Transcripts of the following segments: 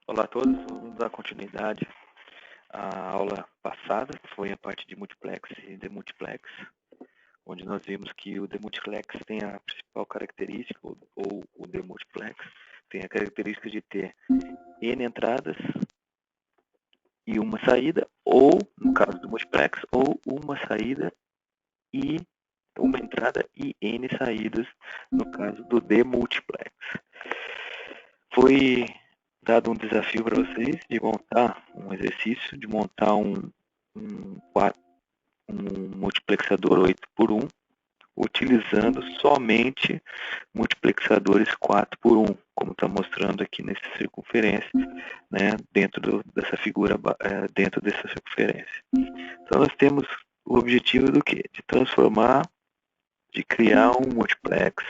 Olá a todos, vamos dar continuidade à aula passada, que foi a parte de multiplex e demultiplex, onde nós vimos que o demultiplex tem a principal característica, ou o demultiplex, tem a característica de ter n entradas e uma saída, ou, no caso do multiplex, ou uma saída e uma entrada e n saídas, no caso do demultiplex. Foi dado um desafio para vocês de montar um exercício, de montar um multiplexador 8x1, utilizando somente multiplexadores 4x1, como está mostrando aqui nessa circunferência, né, dentro dessa figura, dentro dessa circunferência. Então nós temos o objetivo do quê? De transformar, de criar um multiplex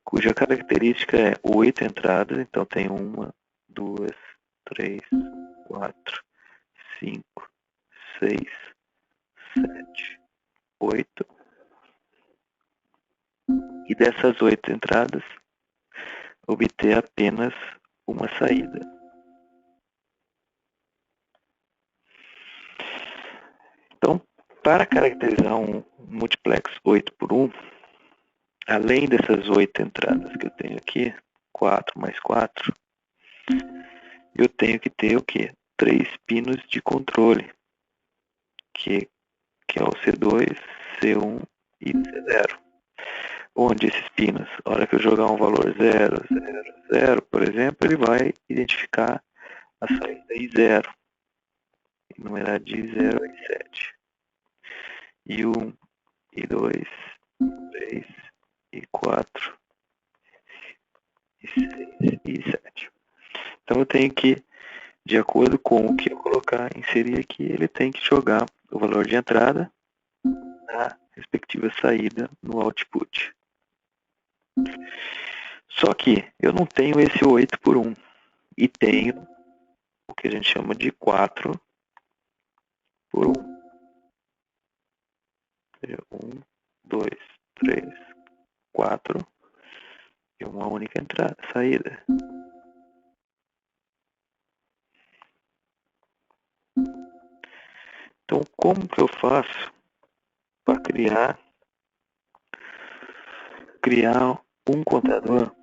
cuja característica é 8 entradas, então tem 1, 2, 3, 4, 5, 6, 7, 8. E dessas 8 entradas, obter apenas uma saída. Então, para caracterizar um multiplex 8x1, além dessas 8 entradas que eu tenho aqui, 4 mais 4, eu tenho que ter o quê? 3 pinos de controle, que é o C2, C1 e C0. Onde esses pinos, a hora que eu jogar um valor 0, 0, 0, por exemplo, ele vai identificar a saída I0, e numerar de 0 a 7. E 1, e 2, 3, e 4, e 6, e 7. Então eu tenho que, de acordo com o que eu colocar, inserir aqui, ele tem que jogar o valor de entrada na respectiva saída no output. Só que eu não tenho esse 8x1 e tenho o que a gente chama de 4x1. 1, 2, 3, 4 e uma única entrada, saída. Então, como que eu faço para criar um contador,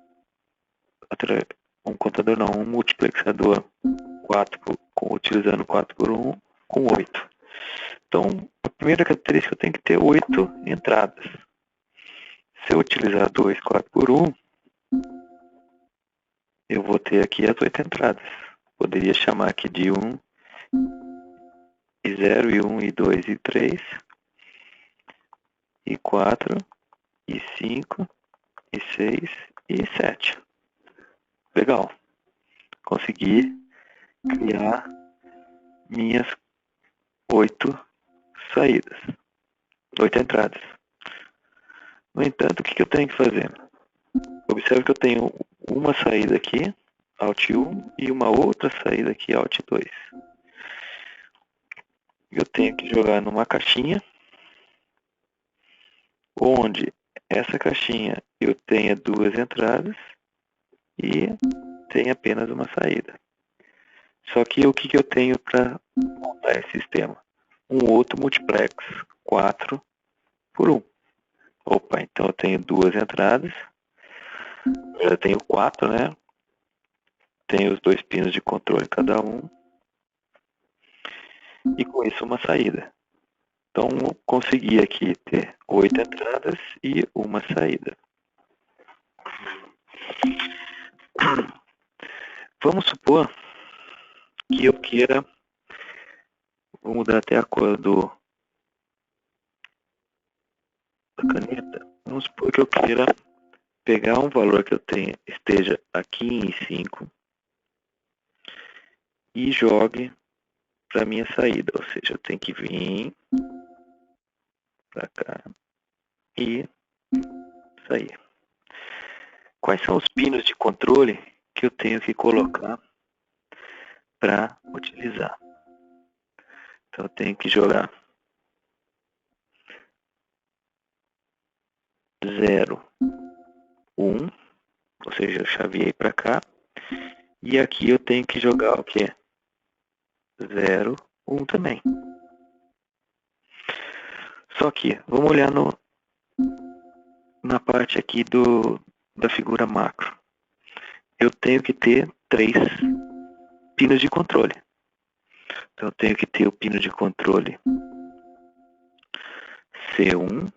um multiplexador 4 utilizando 4x1 com 8. Então, a primeira característica eu tenho que ter 8 entradas. Se eu utilizar 2 4x1, eu vou ter aqui as 8 entradas. Poderia chamar aqui de 1, e 0, e 1, e 2, e 3, e 4, e 5, e 6, e 7. Legal. Consegui criar minhas 8 saídas, 8 entradas. No entanto, o que eu tenho que fazer? Observe que eu tenho uma saída aqui, Alt 1, e uma outra saída aqui, Alt 2. Eu tenho que jogar numa caixinha, onde essa caixinha eu tenha 2 entradas e tem apenas uma saída. Só que o que eu tenho para montar esse sistema? Um outro multiplex 4x1. Opa, então eu tenho 2 entradas, eu tenho 4, né? Tenho os 2 pinos de controle cada um, e com isso uma saída. Então eu consegui aqui ter 8 entradas e uma saída. Vamos supor que eu queira, vou mudar até a cor da caneta, vamos supor que eu queira pegar um valor que eu tenha, esteja aqui em 5 e jogue para a minha saída, ou seja, eu tenho que vir para cá e sair. Quais são os pinos de controle que eu tenho que colocar para utilizar? Então eu tenho que jogar 0, 1, ou seja, eu chaveei para cá. E aqui eu tenho que jogar o quê? 0, 1 também. Só que, vamos olhar na parte aqui da figura macro. Eu tenho que ter 3 pinos de controle. Então eu tenho que ter o pino de controle C1,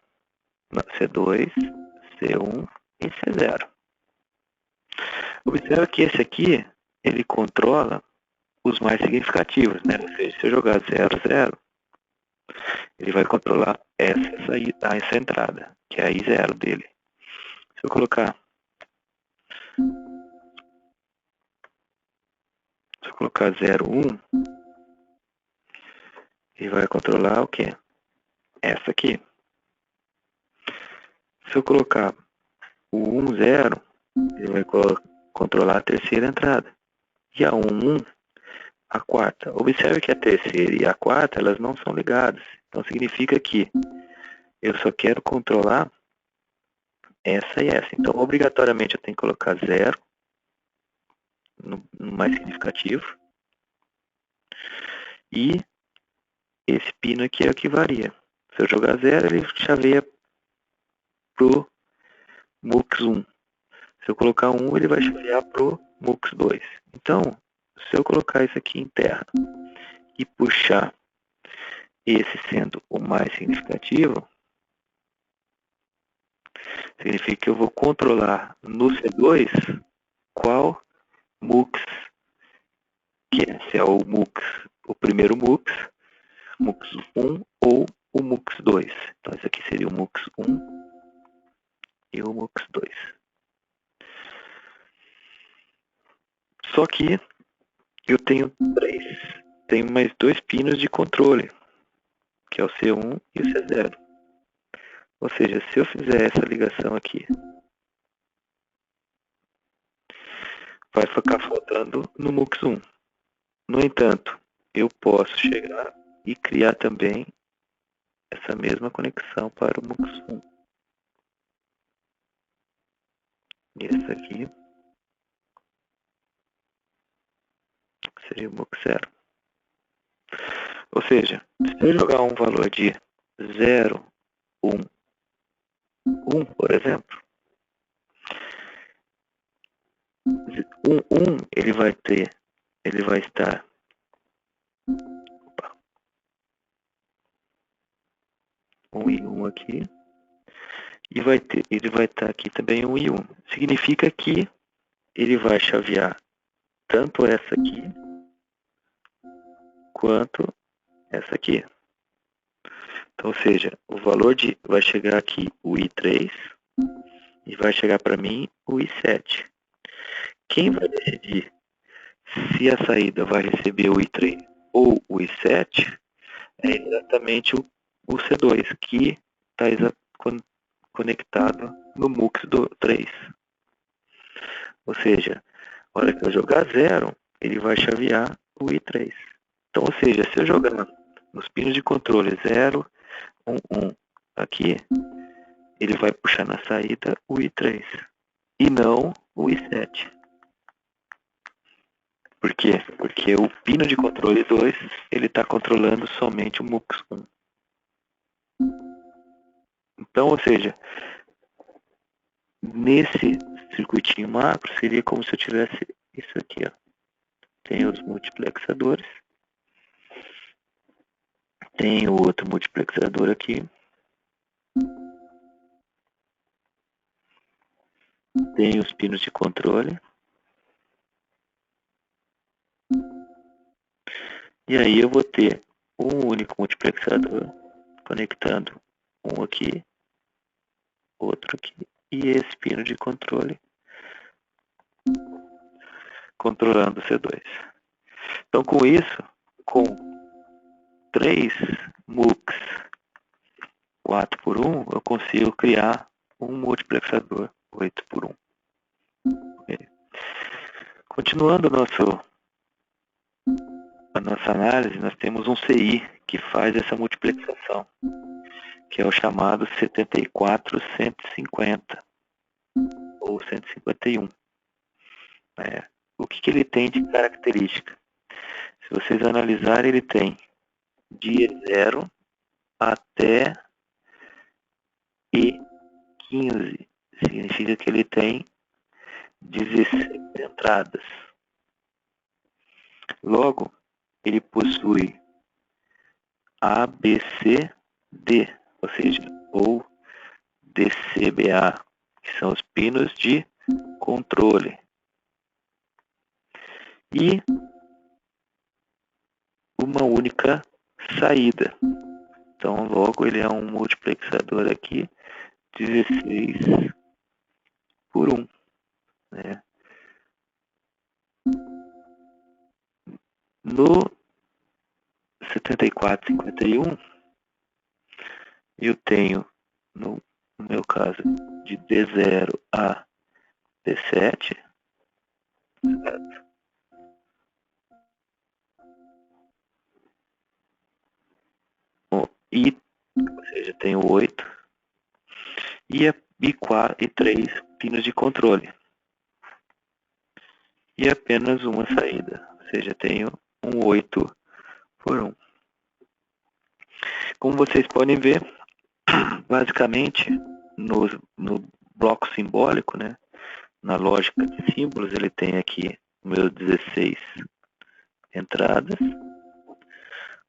C2, C1 e C0. Observa que esse aqui, ele controla os mais significativos, né? Ou seja, se eu jogar 0, 0, ele vai controlar essa entrada, que é a I0 dele. Se eu colocar 0, 1, ele vai controlar o quê? Essa aqui. Se eu colocar o 1, 0, ele vai controlar a terceira entrada. E a 1, 1, a quarta. Observe que a terceira e a quarta, elas não são ligadas. Então significa que eu só quero controlar essa e essa. Então, obrigatoriamente, eu tenho que colocar 0 no mais significativo. E esse pino aqui é o que varia. Se eu jogar 0, ele chaveia pro MUX 1. Se eu colocar 1, ele vai chavear pro MUX 2. Então, se eu colocar isso aqui em terra e puxar esse sendo o mais significativo, significa que eu vou controlar no C2 qual MUX que é. Se é o MUX, o primeiro MUX 1 ou o MUX 2. Então esse aqui seria o MUX 1 e o MUX 2. Só que eu tenho mais 2 pinos de controle, que é o C1 e o C0. Ou seja, se eu fizer essa ligação aqui, vai ficar faltando no MUX 1. No entanto, eu posso chegar e criar também essa mesma conexão para o MUX 1. E essa aqui seria o MUX 0. Ou seja, se eu jogar um valor de 0, 1, 1, por exemplo, 1, ele vai estar 1 e 1 aqui, e ele vai estar aqui também 1 e 1. Significa que ele vai chavear tanto essa aqui, quanto essa aqui. Então, ou seja, o valor vai chegar aqui o I3, e vai chegar para mim o I7. Quem vai decidir se a saída vai receber o I3 ou o I7 é exatamente o C2, que está conectado no MUX do 3. Ou seja, na hora que eu jogar 0, ele vai chavear o I3. Então, ou seja, se eu jogar nos pinos de controle 0, 1, 1 aqui, ele vai puxar na saída o I3 e não o I7. Por quê? Porque o pino de controle 2, ele está controlando somente o MUX 1. Então, ou seja, nesse circuitinho macro, seria como se eu tivesse isso aqui, ó. Tem os multiplexadores. Tem o outro multiplexador aqui. Tem os pinos de controle. E aí eu vou ter um único multiplexador conectando um aqui, outro aqui, e esse pino de controle controlando o C2. Então, com isso, com 3 MUX 4x1, eu consigo criar um multiplexador 8x1. Okay. Continuando a nossa análise, nós temos um CI que faz essa multiplexação, que é o chamado 74150, ou 151. O que ele tem de característica? Se vocês analisarem, ele tem de 0 até E15. Significa que ele tem 16 entradas. Logo, ele possui A, B, C, D, ou seja, ou DCBA, que são os pinos de controle. E uma única saída. Então, logo, ele é um multiplexador aqui, 16 por 1. Né? No 7451, eu tenho, no meu caso, de D0 a D7, certo? E, ou seja, tenho 8 e 3 pinos de controle. E apenas uma saída, ou seja, tenho um 8 por 1. Como vocês podem ver, basicamente, no bloco simbólico, né, na lógica de símbolos, ele tem aqui meus 16 entradas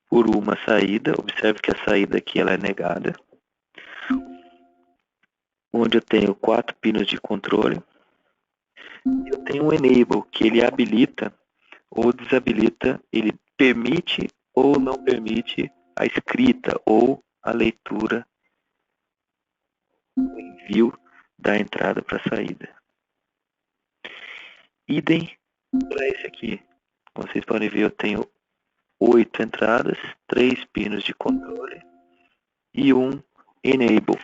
por uma saída. Observe que a saída aqui ela é negada, onde eu tenho 4 pinos de controle. Eu tenho um enable, que ele habilita ou desabilita, ele permite ou não permite a escrita ou a leitura, o envio da entrada para a saída. Idem para esse aqui. Como vocês podem ver, eu tenho 8 entradas, 3 pinos de controle e um enable,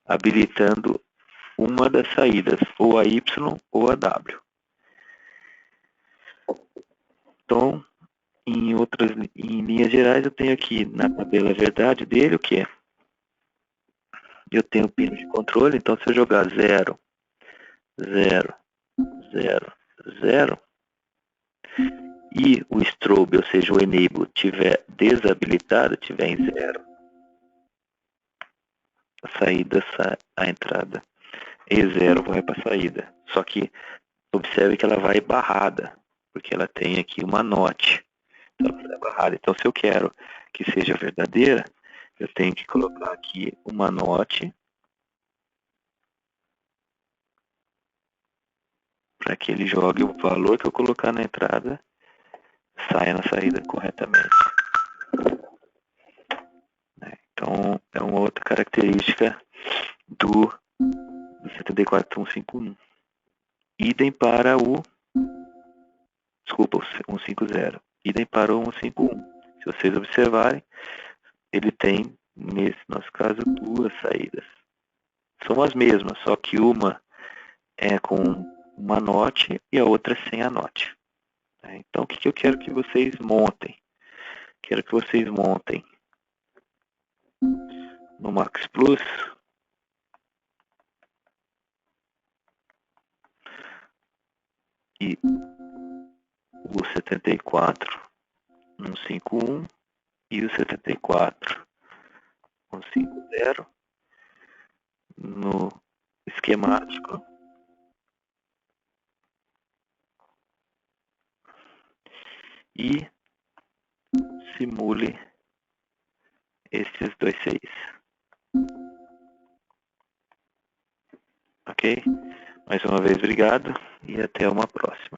habilitando uma das saídas, ou a Y ou a W. Então, em linhas gerais, eu tenho aqui na tabela verdade dele o que? Eu tenho pino de controle, então se eu jogar 0, 0, 0, 0, e o strobe, ou seja, o enable, tiver desabilitado, tiver em 0, a saída, a entrada E0 vai para a saída. Só que observe que ela vai barrada, porque ela tem aqui uma NOT. Então, ela vai barrada. Então, se eu quero que seja verdadeira, eu tenho que colocar aqui uma NOT para que ele jogue o valor que eu colocar na entrada, saia na saída corretamente. Então, é uma outra característica do 74151. Idem para o... Desculpa, o 150. Idem para o 151. Se vocês observarem, ele tem, nesse nosso caso, 2 saídas. São as mesmas, só que uma é com uma NOT e a outra sem a NOT. Então, o que eu quero que vocês montem? Quero que vocês montem no Max Plus e o 74151 e o 74150 no esquemático e simule esses 2 6. Ok? Mais uma vez, obrigado e até uma próxima.